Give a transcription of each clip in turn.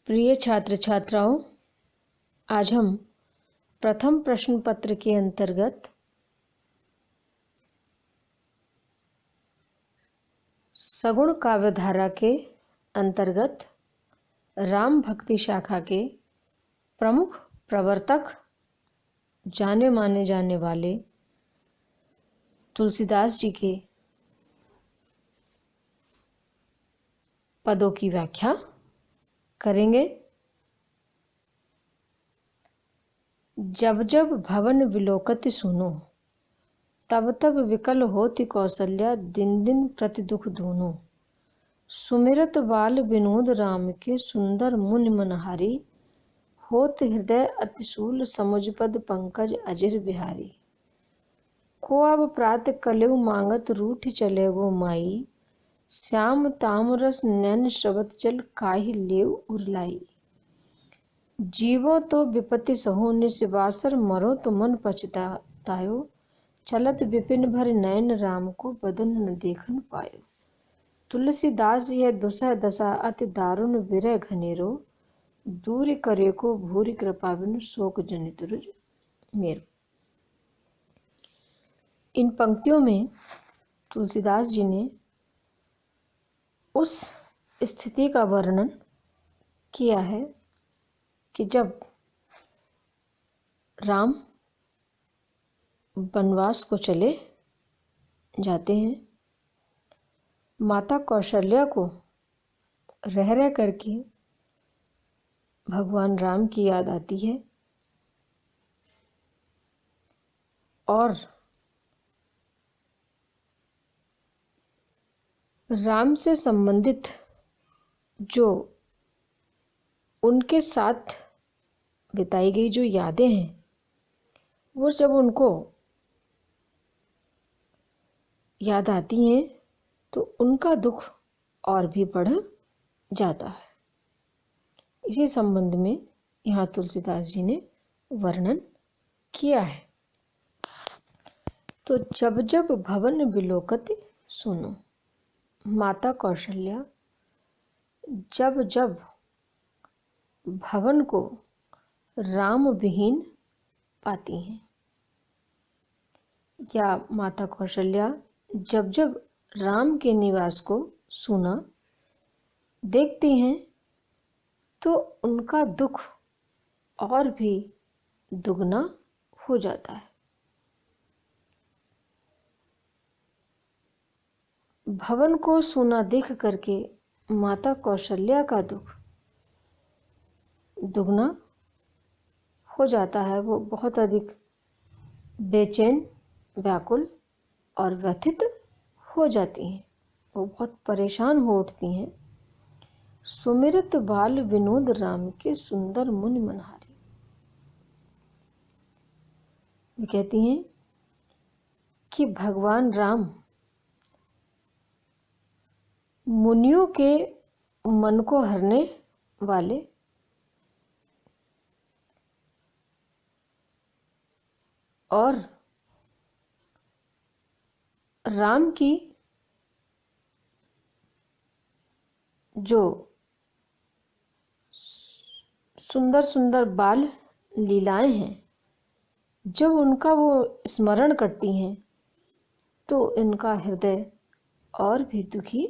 प्रिय छात्र छात्राओं, आज हम प्रथम प्रश्न पत्र के अंतर्गत सगुण काव्यधारा के अंतर्गत राम भक्ति शाखा के प्रमुख प्रवर्तक जाने माने जाने वाले तुलसीदास जी के पदों की व्याख्या करेंगे। जब जब भवन विलोकति सुनो, तब तब विकल होति कौसल्या, दिन दिन प्रति दुख दूनो। सुमिरत बाल विनोद राम के, सुंदर मुनि मनहारी, होत हृदय अतिशूल समुझ पद पंकज अजिर बिहारी। को अब प्रात कलेउ मांगत, रूठ चले गो माई, श्याम तामरस नैन श्रवत जल, काहि लेव उरलाई। जीवो तो विपत्ति सहो निशिवासर, मरो तो मन पछतायो, चलत विपिन भर नयन, राम को बदन न देखन पायो। तुलसीदास यह दुसह दशा अति दारुण, विरह घनेरो, दूर करे को भूरि कृपा बिनु, शोक जनित रुज मेरो। इन पंक्तियों में तुलसीदास जी ने उस स्थिति का वर्णन किया है कि जब राम वनवास को चले जाते हैं, माता कौशल्या को रह रह करके भगवान राम की याद आती है और राम से संबंधित जो उनके साथ बिताई गई जो यादें हैं, वो जब उनको याद आती हैं तो उनका दुख और भी बढ़ जाता है। इसी संबंध में यहाँ तुलसीदास जी ने वर्णन किया है। तो जब जब भवन विलोकति सुनो, माता कौशल्या जब जब भवन को राम विहीन पाती हैं, या माता कौशल्या जब जब राम के निवास को सुना देखती हैं तो उनका दुख और भी दुगना हो जाता है। भवन को सुना देख करके माता कौशल्या का दुख दुगना हो जाता है। वो बहुत अधिक बेचैन, व्याकुल और व्यथित हो जाती हैं। वो बहुत परेशान हो उठती हैं। सुमिरत बाल विनोद राम के, सुंदर मुनि मनहारी। वे कहती हैं कि भगवान राम मुनियों के मन को हरने वाले और राम की जो सुंदर सुंदर बाल लीलाएं हैं, जब उनका वो स्मरण करती हैं तो इनका हृदय और भी दुखी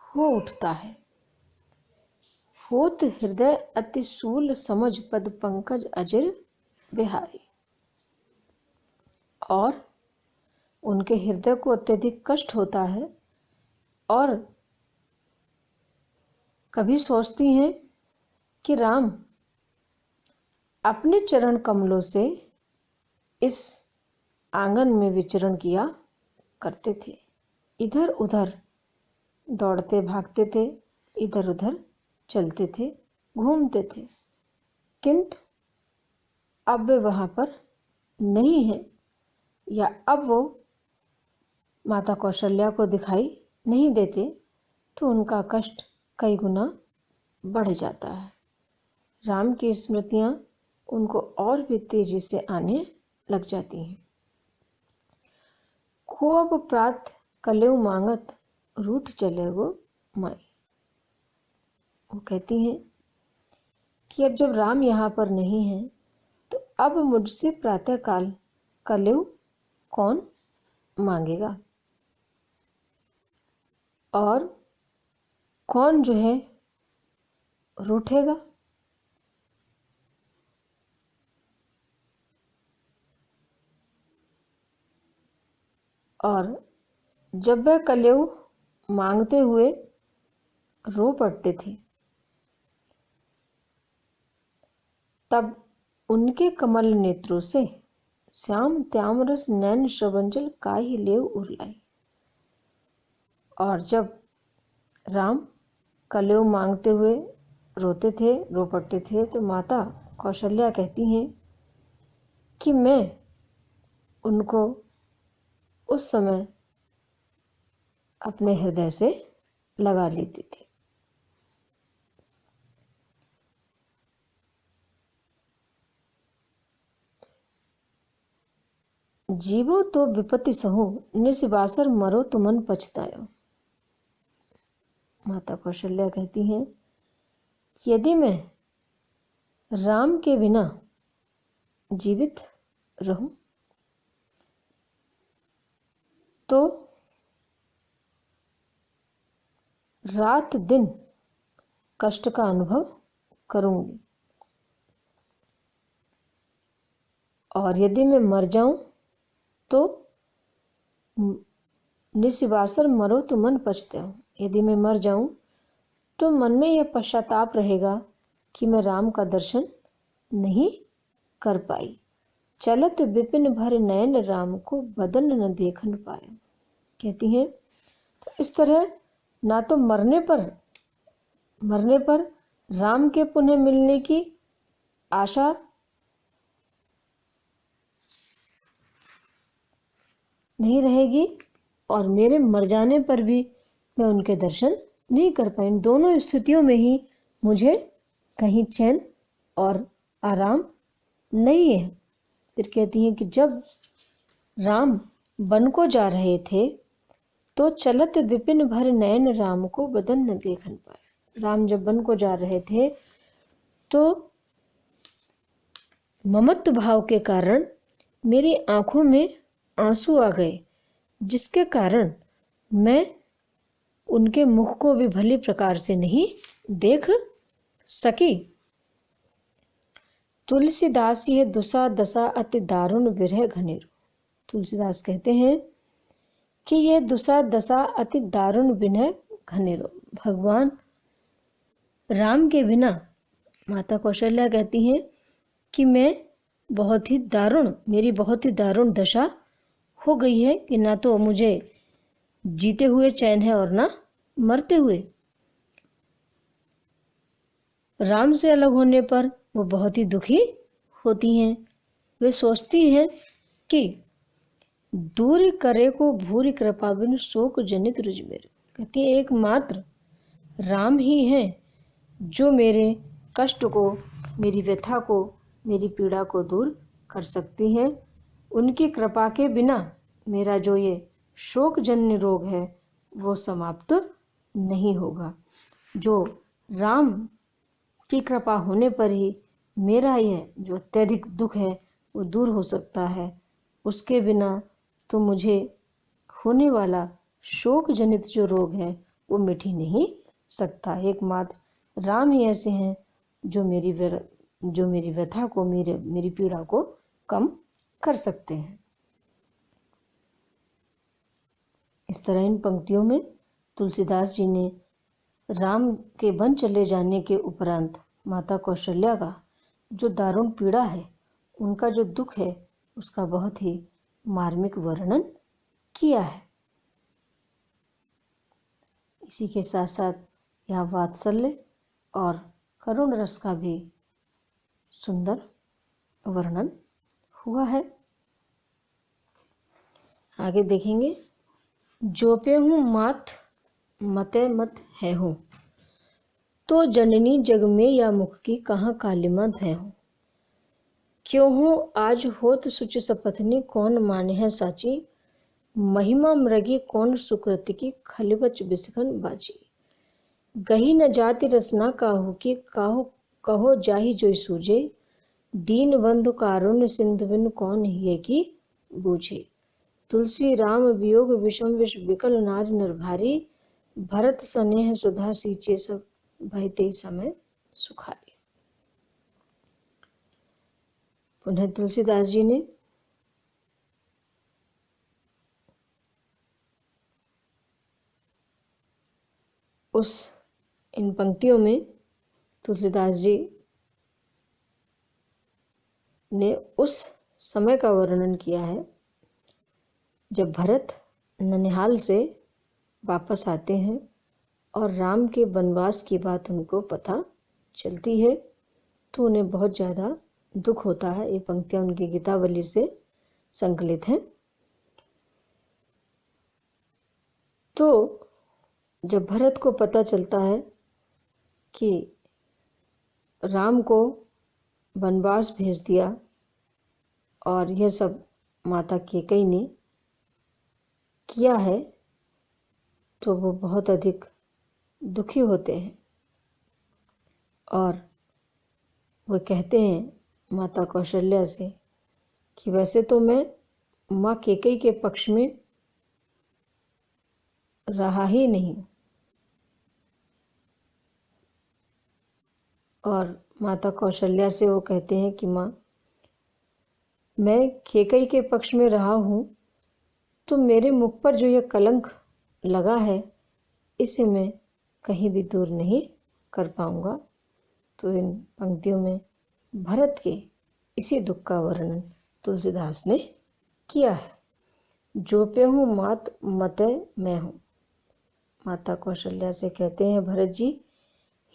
हो उठता है। होत हृदय अतिशूल समझ पद पंकज अजिर बिहारी। और उनके हृदय को अत्यधिक कष्ट होता है और कभी सोचती हैं कि राम अपने चरण कमलों से इस आंगन में विचरण किया करते थे। इधर उधर दौड़ते भागते थे, इधर उधर चलते थे, घूमते थे, किंतु अब वे वहाँ पर नहीं हैं, या अब वो माता कौशल्या को दिखाई नहीं देते, तो उनका कष्ट कई गुना बढ़ जाता है। राम की स्मृतियाँ उनको और भी तेजी से आने लग जाती हैं। को अब प्रात कलेउ मांगत, रूठ चले गो माई। वो कहती हैं कि अब जब राम यहाँ पर नहीं है तो अब मुझसे प्रातःकाल कलेव कौन मांगेगा और कौन जो है रूठेगा। और जब वह कलेव मांगते हुए रो पड़ते थे तब उनके कमल नेत्रों से श्याम त्यामरस नैन श्रवंजल काहि लेव उरलाई। और जब राम कलेव मांगते हुए रोते थे, रो पड़ते थे, तो माता कौशल्या कहती हैं कि मैं उनको उस समय अपने हृदय से लगा लेती थी। जीवो तो विपत्ति सहु निस्वासर मरो तो मन पछतायो। माता कौशल्या कहती हैं यदि मैं राम के बिना जीवित रहूं तो रात दिन कष्ट का अनुभव करूंगी, और यदि मैं मर जाऊं तो निस्वासर मरो तो मन पछताओ। यदि मैं मर जाऊं तो मन में यह पश्चाताप रहेगा कि मैं राम का दर्शन नहीं कर पाई। चलत विपिन भर नयन राम को बदन न देखन पाया। कहती हैं तो इस तरह ना तो मरने पर राम के पुनः मिलने की आशा नहीं रहेगी और मेरे मर जाने पर भी मैं उनके दर्शन नहीं कर पाई। दोनों स्थितियों में ही मुझे कहीं चैन और आराम नहीं है। फिर कहती हैं कि जब राम वन को जा रहे थे तो चलत विपिन भर नयन राम को बदन न देखन पाए। राम जब वन को जा रहे थे तो ममत्व भाव के कारण मेरी आंखों में आंसू आ गए, जिसके कारण मैं उनके मुख को भी भली प्रकार से नहीं देख सकी। तुलसीदास यह दुसा दशा अति दारुण विरह घनेरो। तुलसीदास कहते हैं कि यह दुसा दशा अति दारुण विरह घनेरो। भगवान राम के बिना माता कौशल्या कहती हैं कि मेरी बहुत ही दारुण दशा हो गई है कि ना तो मुझे जीते हुए चैन है और ना मरते हुए। राम से अलग होने पर वो बहुत ही दुखी होती हैं। वे सोचती हैं कि दूर करे को भूरी कृपा बिन शोक जनित रुज मेरे। कहती है एकमात्र राम ही हैं जो मेरे कष्ट को, मेरी व्यथा को, मेरी पीड़ा को दूर कर सकती हैं। उनकी कृपा के बिना मेरा जो ये शोकजन्य रोग है वो समाप्त नहीं होगा। जो राम की कृपा होने पर ही मेरा यह जो अत्यधिक दुख है वो दूर हो सकता है। उसके बिना तो मुझे होने वाला शोक जनित जो रोग है वो मिट ही नहीं सकता। एकमात्र राम ही ऐसे हैं जो मेरी व्यथा को, मेरी पीड़ा को कम कर सकते हैं। इस तरह इन पंक्तियों में तुलसीदास जी ने राम के वन चले जाने के उपरांत माता कौशल्या का जो दारुण पीड़ा है, उनका जो दुख है, उसका बहुत ही मार्मिक वर्णन किया है। इसी के साथ साथ यहाँ वात्सल्य और करुण रस का भी सुंदर वर्णन हुआ है। आगे देखेंगे। जोपे हूँ मात मते मत है हूँ, तो जननी जग में या मुख की कहाँ कालिमा है हूँ। क्यों हूँ आज होत सुच सपत्नी, कौन माने है साची। महिमा मृगी कौन सुकृति की, खलिवच बिसखन बाजी। गही न जाति रसना काहू की, काहू कहो जाहि जोई सूझे, दीन बंधु कारुण्य सिंधु बिन कौन हिय की बूझे। तुलसी राम वियोग विषम विष विकल नारी नर भारी, भरत स्नेह सुधा सींचे सब भयते समय सुखारी। पुनः तुलसीदास जी ने इन पंक्तियों में तुलसीदास जी ने उस समय का वर्णन किया है जब भरत ननिहाल से वापस आते हैं और राम के वनवास की बात उनको पता चलती है तो उन्हें बहुत ज़्यादा दुख होता है। ये पंक्तियाँ उनकी गीतावली से संकलित हैं। तो जब भरत को पता चलता है कि राम को वनवास भेज दिया और यह सब माता कैकेयी ने किया है तो वो बहुत अधिक दुखी होते हैं और वो कहते हैं माता कौशल्या से कि वैसे तो मैं माँ कैकेयी के पक्ष में रहा ही नहीं, और माता कौशल्या से वो कहते हैं कि माँ मैं कैकेयी के पक्ष में रहा हूँ तो मेरे मुख पर जो यह कलंक लगा है इसे मैं कहीं भी दूर नहीं कर पाऊँगा। तो इन पंक्तियों में भरत के इसी दुख का वर्णन तुलसीदास ने किया है। जो पे हूँ मात मतय मैं हूँ। माता कौशल्या से कहते हैं भरत जी,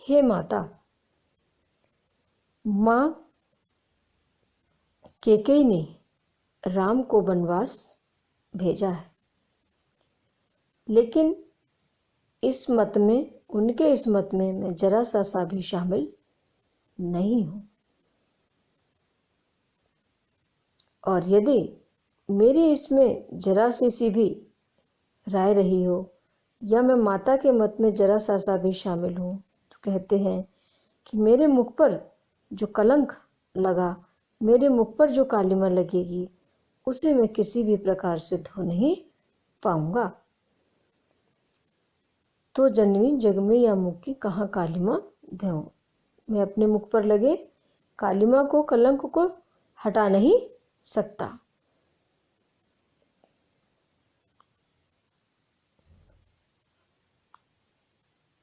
हे माता, माँ कैकेयी ने राम को वनवास भेजा है, लेकिन इस मत में, उनके इस मत में मैं जरा सा भी शामिल नहीं हूँ। और यदि मेरी इसमें जरा सी भी राय रही हो या मैं माता के मत में जरा सा भी शामिल हूँ तो कहते हैं कि मेरे मुख पर जो कलंक लगा, मेरे मुख पर जो कालिमा लगेगी उसे मैं किसी भी प्रकार से धो नहीं पाऊंगा। तो जननी जग में या मुख की कहाँ कालिमा दूं। मैं अपने मुख पर लगे कालिमा को, कलंक को हटा नहीं सकता।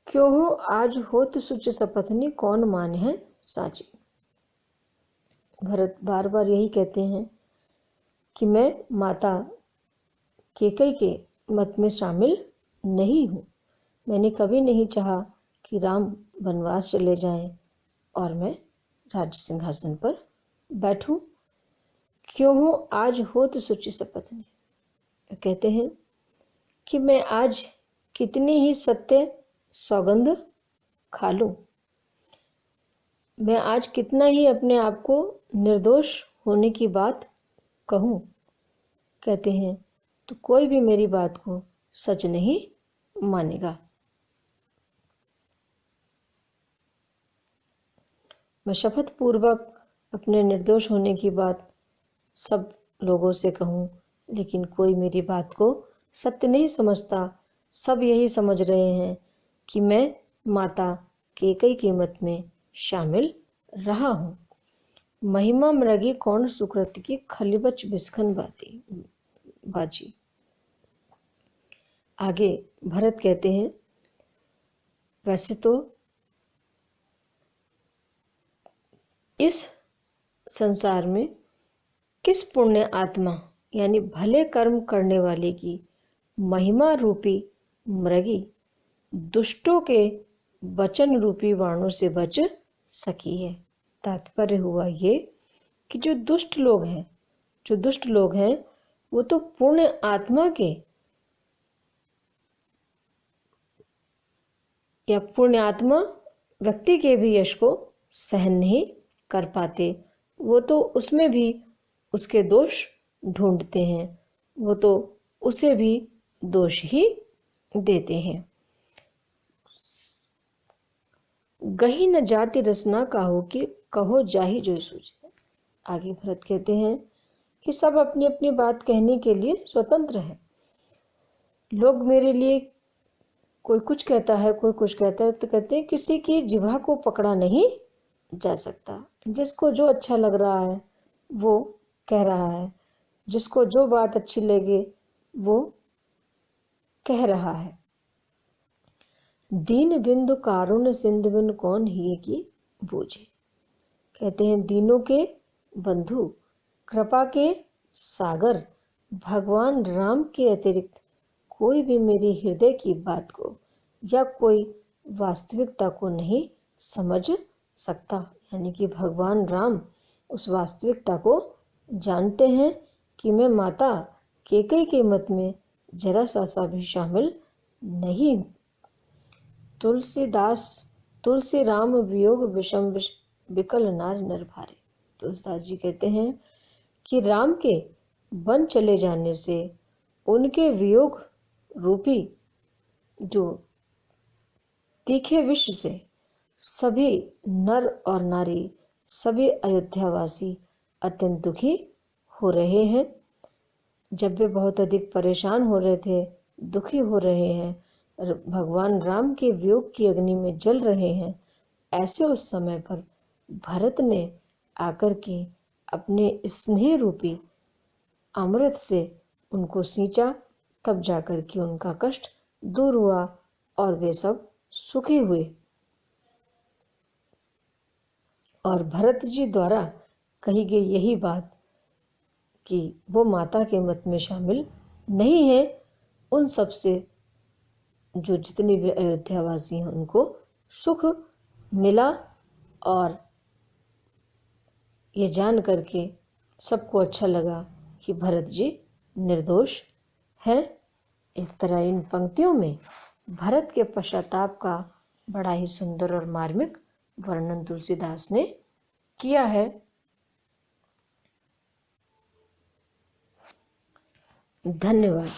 क्यों हो आज होत सुच सपत्नी, कौन मान है साची। भरत बार बार यही कहते हैं कि मैं माता कैकेयी के मत में शामिल नहीं हूँ। मैंने कभी नहीं चाहा कि राम वनवास चले जाएं और मैं राज्य सिंहासन पर बैठूं। क्यों हो आज होत सुच सपत्नी, कहते हैं कि मैं आज कितनी ही सत्य सौगंध खा लूं, मैं आज कितना ही अपने आप को निर्दोष होने की बात कहूं। कहते हैं तो कोई भी मेरी बात को सच नहीं मानेगा। मैं शपथ पूर्वक अपने निर्दोष होने की बात सब लोगों से कहूं, लेकिन कोई मेरी बात को सत्य नहीं समझता। सब यही समझ रहे हैं कि मैं माता कैकेयी के मत में शामिल रहा हूँ। महिमा मृगी कौन सुकृत की, खलिबच बिस्खन बाजी। आगे भरत कहते हैं वैसे तो इस संसार में किस पुण्य आत्मा यानी भले कर्म करने वाले की महिमा रूपी मृगी दुष्टों के वचन रूपी बाणों से बच सकी है। तात्पर्य हुआ ये कि जो दुष्ट लोग हैं वो तो पुण्य आत्मा के या पुण्यात्मा व्यक्ति के भी यश को सहन नहीं कर पाते। वो तो उसमें भी उसके दोष ढूंढते हैं, वो तो उसे भी दोष ही देते हैं। गही न जाति रसना काहो कि कहो जाहि जो सूझे। आगे भरत कहते हैं कि सब अपनी अपनी बात कहने के लिए स्वतंत्र है। लोग मेरे लिए कोई कुछ कहता है, कोई कुछ कहता है, तो कहते हैं किसी की जिह्वा को पकड़ा नहीं जा सकता। जिसको जो अच्छा लग रहा है वो कह रहा है, जिसको जो बात अच्छी लगे वो कह रहा है। दीन बिंदु कारुण्य सिंधु बिन कौन ही की बूझे। कहते हैं दीनों के बंधु, कृपा के सागर भगवान राम के अतिरिक्त कोई भी मेरी हृदय की बात को या कोई वास्तविकता को नहीं समझ सकता। यानी कि भगवान राम उस वास्तविकता को जानते हैं कि मैं माता केकई के मत में जरा सा भी शामिल नहीं। तुलसीदास तुलसी राम वियोग विषम विकल नार नर भारे। तुलसीदास जी कहते हैं कि राम के वन चले जाने से, उनके वियोग रूपी जो तीखे विष से सभी नर और नारी, सभी अयोध्यावासी अत्यंत दुखी हो रहे हैं। जब वे बहुत अधिक परेशान हो रहे थे, दुखी हो रहे हैं, भगवान राम के वियोग की अग्नि में जल रहे हैं, ऐसे उस समय पर भरत ने आकर के अपने स्नेह रूपी अमृत से उनको सींचा, तब जाकर के उनका कष्ट दूर हुआ और वे सब सुखी हुए। और भरत जी द्वारा कही गई यही बात कि वो माता के मत में शामिल नहीं है, उन सब से जो जितने भी अयोध्यावासी हैं उनको सुख मिला। और ये जान करके सबको अच्छा लगा कि भरत जी निर्दोष हैं। इस तरह इन पंक्तियों में भरत के पश्चाताप का बड़ा ही सुंदर और मार्मिक वर्णन तुलसीदास ने किया है। धन्यवाद।